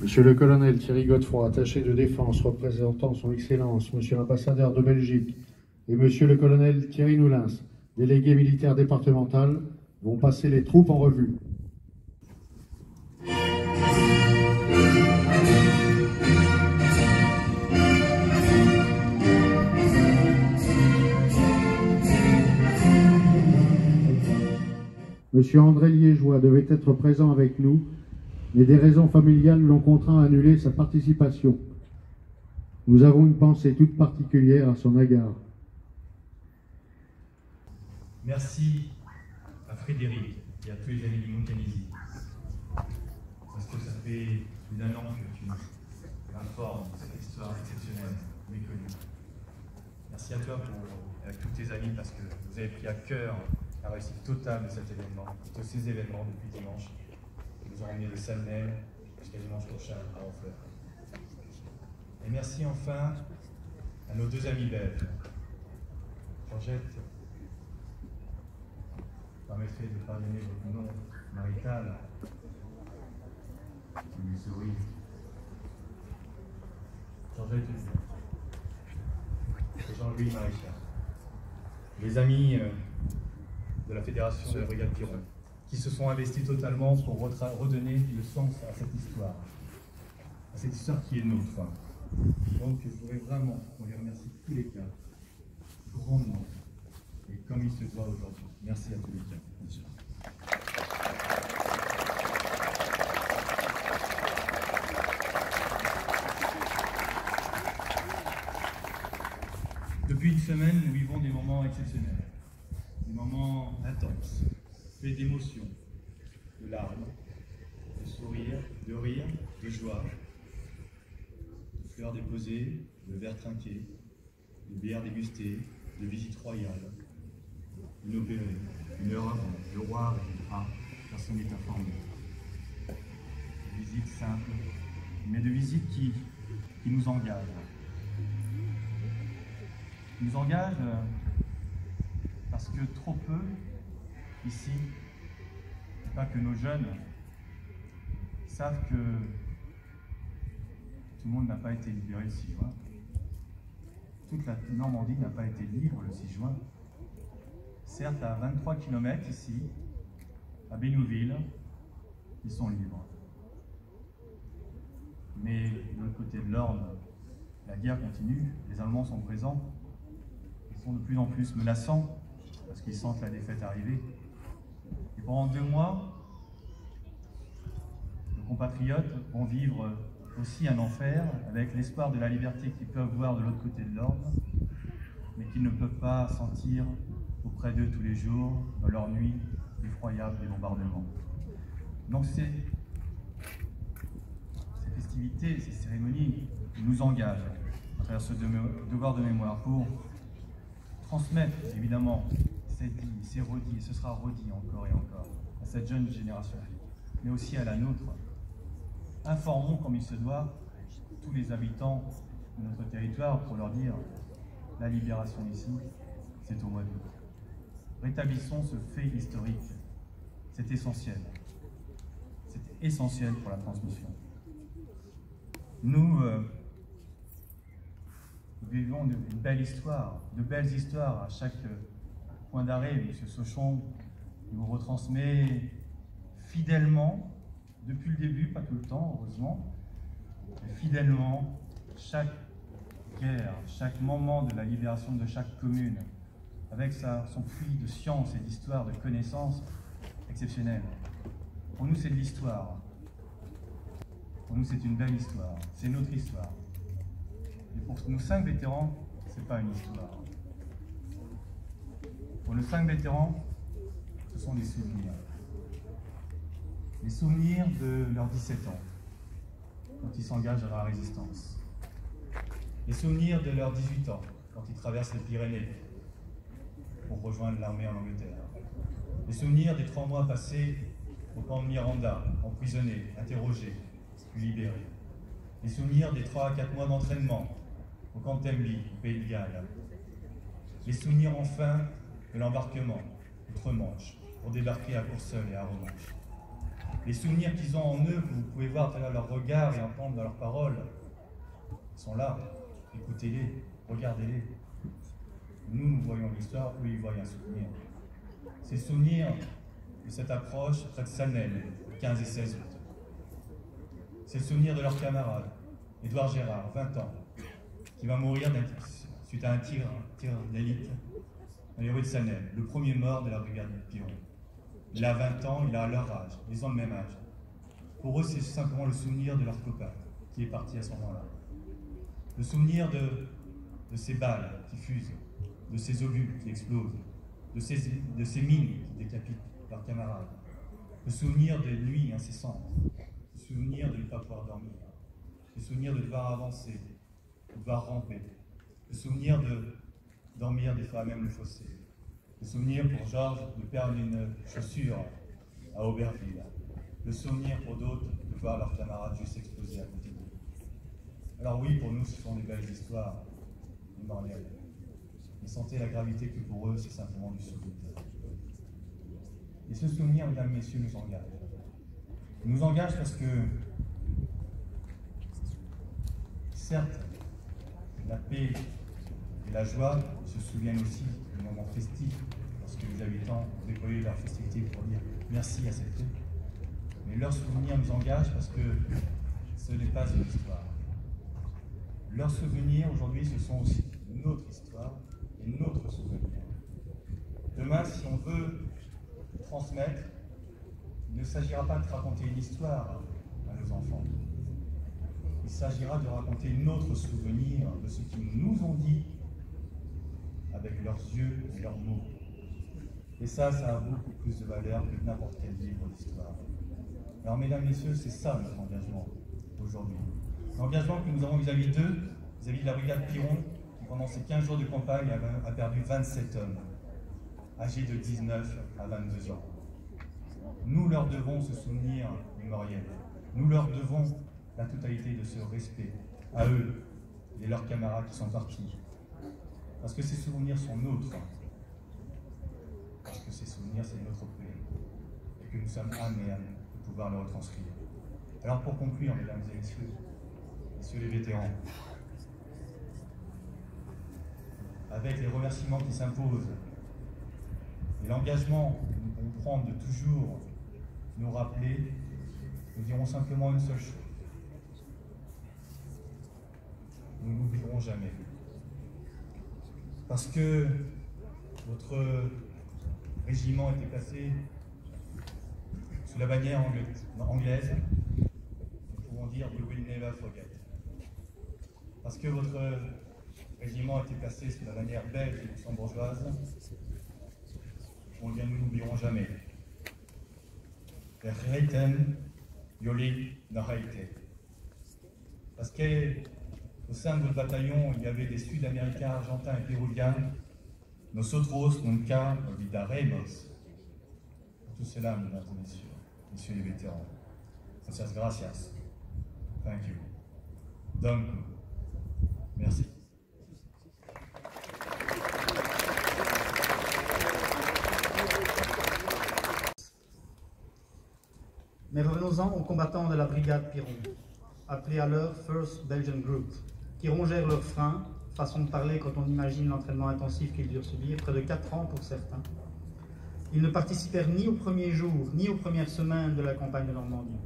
Monsieur le colonel Thierry Godefroy, attaché de défense représentant son Excellence, Monsieur l'ambassadeur de Belgique, et Monsieur le colonel Thierry Noulins, délégué militaire départemental, vont passer les troupes en revue. Monsieur André Liégeois devait être présent avec nous, mais des raisons familiales l'ont contraint à annuler sa participation. Nous avons une pensée toute particulière à son égard. Merci à Frédéric et à tous les amis du Monténésie, parce que ça fait plus d'un an que tu m'informes de cette histoire exceptionnelle, méconnue. Merci à toi et à tous tes amis, parce que vous avez pris à cœur la réussite totale de cet événement, de ces événements depuis dimanche, qui nous ont emmenés de Salnel jusqu'à dimanche prochain à Honfleur. Et merci enfin à nos deux amis belges. Georgette, permettez de pardonner votre nom marital, qui lui sourit. Georgette et Jean-Louis Maréchal, les amis de la Fédération de la Brigade Piron, qui se sont investis totalement pour redonner le sens à cette histoire qui est nôtre. Donc je voudrais vraiment qu'on les remercie tous les quatre, grandement, et comme il se doit aujourd'hui. Merci à tous les quatre, bien sûr. Depuis une semaine, nous vivons des moments exceptionnels, des moments intenses, faits d'émotions, de larmes, de sourires, de rires, de joie, de fleurs déposées, de verres trinqués, de bières dégustées, de visites royales, inopérées. Une heure avant, le roi arrivera, personne n'est informé. De visites simples, mais de visites qui nous engagent. Qui nous engagent parce que trop peu, ici, et pas que nos jeunes, savent que tout le monde n'a pas été libéré le 6 juin. Toute la Normandie n'a pas été libre le 6 juin. Certes, à 23 km ici, à Bénouville, ils sont libres. Mais de l'autre côté de l'Orne, la guerre continue, les Allemands sont présents, ils sont de plus en plus menaçants, parce qu'ils sentent la défaite arriver. Et pendant 2 mois, nos compatriotes vont vivre aussi un enfer, avec l'espoir de la liberté qu'ils peuvent voir de l'autre côté de l'Orne, mais qu'ils ne peuvent pas sentir auprès d'eux tous les jours, dans leur nuit effroyable des bombardements. Donc ces festivités, ces cérémonies nous engagent à travers ce devoir de mémoire pour transmettre, évidemment, c'est dit, c'est redit, et ce sera redit encore et encore, à cette jeune génération, mais aussi à la nôtre. Informons, comme il se doit, tous les habitants de notre territoire pour leur dire la libération ici, c'est au mois d'août. Rétablissons ce fait historique. C'est essentiel. C'est essentiel pour la transmission. Nous vivons une belle histoire, de belles histoires à chaque point d'arrêt. M. Sauchon nous retransmet fidèlement, depuis le début, pas tout le temps, heureusement, mais fidèlement, chaque guerre, chaque moment de la libération de chaque commune, avec son puits de science et d'histoire, de connaissances exceptionnelles. Pour nous, c'est de l'histoire. Pour nous, c'est une belle histoire. C'est notre histoire. Et pour nos 5 vétérans, ce n'est pas une histoire. Pour nos 5 vétérans, ce sont des souvenirs. Les souvenirs de leurs 17 ans, quand ils s'engagent dans la résistance. Les souvenirs de leurs 18 ans, quand ils traversent les Pyrénées pour rejoindre l'armée en Angleterre. Les souvenirs des 3 mois passés au camp de Miranda, emprisonnés, interrogés, puis libérés. Les souvenirs des 3 à 4 mois d'entraînement au camp de Temby, au Pays de Galles. Les souvenirs enfin de l'embarquement outre-Manche pour débarquer à Courseulles et à Romanche. Les souvenirs qu'ils ont en eux, que vous pouvez voir à travers leur regard et entendre dans leurs paroles, sont là. Écoutez-les, regardez-les. Nous voyons l'histoire, eux, ils voient un souvenir. Ces souvenirs de cette approche près de Sanel, le 15 et 16 août. C'est le souvenir de leur camarade, Édouard Gérard, 20 ans, qui va mourir suite à un tir d'élite dans les rues de Sanel, le premier mort de la brigade Piron. Il a 20 ans, il a leur âge, ils ont le même âge. Pour eux, c'est simplement le souvenir de leur copain qui est parti à ce moment-là. Le souvenir de ces balles qui fusent, de ces obus qui explosent, de ces mines qui décapitent leurs camarades. Le souvenir des nuits incessantes, le souvenir de ne pas pouvoir dormir, le souvenir de devoir avancer, de devoir ramper, le souvenir de dormir des fois même le fossé, le souvenir pour Georges de perdre une chaussure à Auberville, le souvenir pour d'autres de voir leurs camarades juste exploser à côté d'eux. Alors oui, pour nous, ce sont des belles histoires mémorielles. Mais sentez la gravité que pour eux, c'est simplement du souvenir. Et ce souvenir, mesdames, messieurs, nous engage. Il nous engage parce que, certes, la paix et la joie se souviennent aussi du moment festif, lorsque les habitants ont déployé leur festivité pour dire merci à cette paix. Mais leur souvenir nous engage parce que ce n'est pas une histoire. Leurs souvenirs, aujourd'hui, ce sont aussi notre histoire et notre souvenir. Demain, si on veut transmettre, il ne s'agira pas de raconter une histoire à nos enfants. Il s'agira de raconter notre souvenir de ce qu'ils nous ont dit avec leurs yeux et leurs mots. Et ça a beaucoup plus de valeur que n'importe quel livre d'histoire. Alors, mesdames, messieurs, c'est ça notre engagement aujourd'hui. L'engagement que nous avons vis-à-vis d'eux, vis-à-vis de la brigade Piron, qui pendant ces 15 jours de campagne a perdu 27 hommes, âgés de 19 à 22 ans. Nous leur devons ce souvenir mémoriel. Nous leur devons la totalité de ce respect à eux et leurs camarades qui sont partis. Parce que ces souvenirs sont nôtres. Parce que ces souvenirs, c'est notre pays. Et que nous sommes âmes et âmes de pouvoir le retranscrire. Alors pour conclure, mesdames et messieurs les vétérans, avec les remerciements qui s'imposent et l'engagement que nous pouvons prendre de toujours nous rappeler, nous dirons simplement une seule chose. Nous n'oublierons jamais. Parce que votre régiment était placé sous la bannière anglaise, nous pouvons dire « We will never forget ». Parce que votre régiment était placé sous la bannière belge et luxembourgeoise, on dit nous n'oublierons jamais. Vergeten jullie nog eten. Parce qu'au sein de votre bataillon, il y avait des Sud-Américains, Argentins et Péruviens. Nosotros nunca olvidaremos. Pour tout cela, mesdames et messieurs les vétérans. Muchas gracias. Thank you. Donc, merci. Mais revenons-en aux combattants de la brigade Piron, appelés alors First Belgian Group, qui rongèrent leurs freins, façon de parler quand on imagine l'entraînement intensif qu'ils durent subir, près de 4 ans pour certains. Ils ne participèrent ni aux premiers jours, ni aux premières semaines de la campagne de Normandie.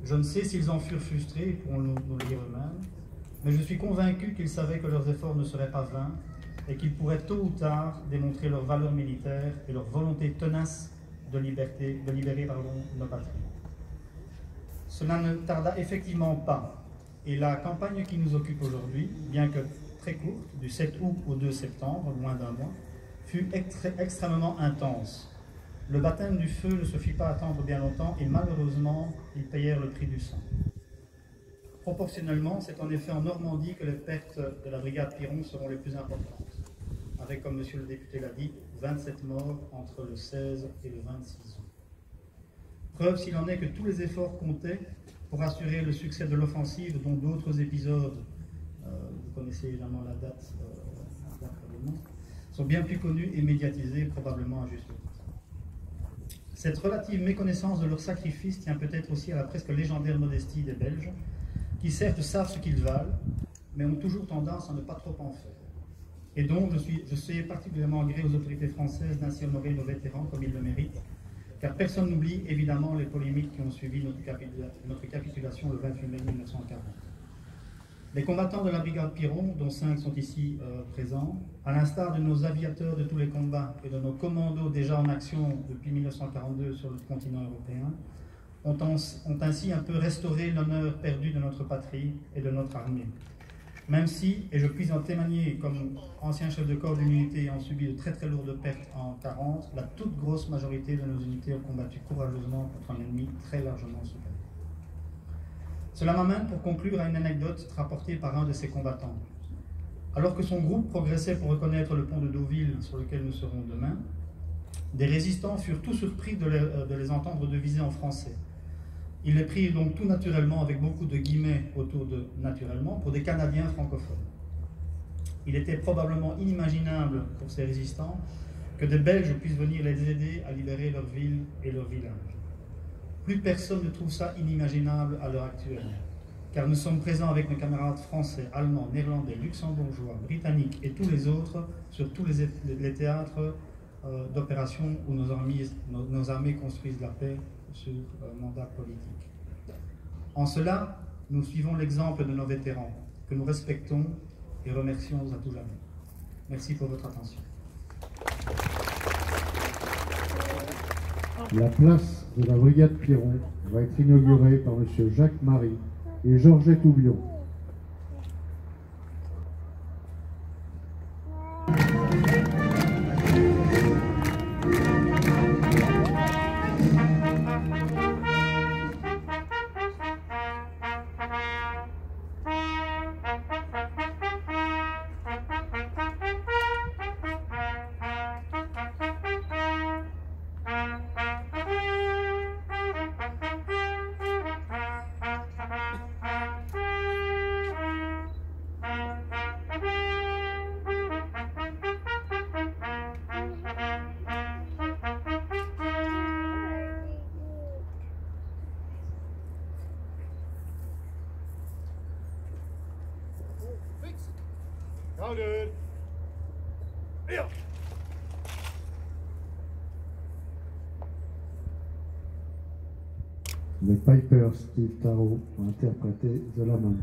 Je ne sais s'ils en furent frustrés, ils pourront nous le dire eux-mêmes, mais je suis convaincu qu'ils savaient que leurs efforts ne seraient pas vains et qu'ils pourraient tôt ou tard démontrer leur valeur militaire et leur volonté tenace de libérer nos patries. Cela ne tarda effectivement pas, et la campagne qui nous occupe aujourd'hui, bien que très courte, du 7 août au 2 septembre, moins d'un mois, fut extrêmement intense. Le baptême du feu ne se fit pas attendre bien longtemps, et malheureusement, ils payèrent le prix du sang. Proportionnellement, c'est en effet en Normandie que les pertes de la brigade Piron seront les plus importantes, avec, comme monsieur le député l'a dit, 27 morts entre le 16 et le 26 août. Preuve s'il en est que tous les efforts comptaient pour assurer le succès de l'offensive, dont d'autres épisodes, vous connaissez évidemment la date, sont bien plus connus et médiatisés, probablement à juste titre. Cette relative méconnaissance de leur sacrifice tient peut-être aussi à la presque légendaire modestie des Belges, qui certes savent ce qu'ils valent, mais ont toujours tendance à ne pas trop en faire. Et donc, je suis particulièrement gré aux autorités françaises d'ainsi honorer nos vétérans comme ils le méritent, car personne n'oublie évidemment les polémiques qui ont suivi notre capitulation le 28 mai 1940. Les combattants de la brigade Piron, dont 5 sont ici présents, à l'instar de nos aviateurs de tous les combats et de nos commandos déjà en action depuis 1942 sur le continent européen, ont ainsi un peu restauré l'honneur perdu de notre patrie et de notre armée. Même si, et je puis en témoigner comme ancien chef de corps d'unité ayant subi de très lourdes pertes en 1940, la toute grosse majorité de nos unités ont combattu courageusement contre un ennemi très largement supérieur. Cela m'amène pour conclure à une anecdote rapportée par un de ces combattants. Alors que son groupe progressait pour reconnaître le pont de Deauville sur lequel nous serons demain, des résistants furent tout surpris de les entendre deviser en français. Ils les prirent donc tout naturellement, avec beaucoup de guillemets autour de « naturellement », pour des Canadiens francophones. Il était probablement inimaginable pour ces résistants que des Belges puissent venir les aider à libérer leur ville et leur village. Plus personne ne trouve ça inimaginable à l'heure actuelle, car nous sommes présents avec nos camarades français, allemands, néerlandais, luxembourgeois, britanniques et tous les autres sur tous les théâtres d'opération où nos armées construisent la paix sur mandat politique. En cela, nous suivons l'exemple de nos vétérans, que nous respectons et remercions à tout jamais. Merci pour votre attention. La place de la brigade Piron va être inaugurée par M. Jacques Marie et Georgette Houblion. Counted. Yeah. Les Pipers Steve Taro ont interprété The Lament.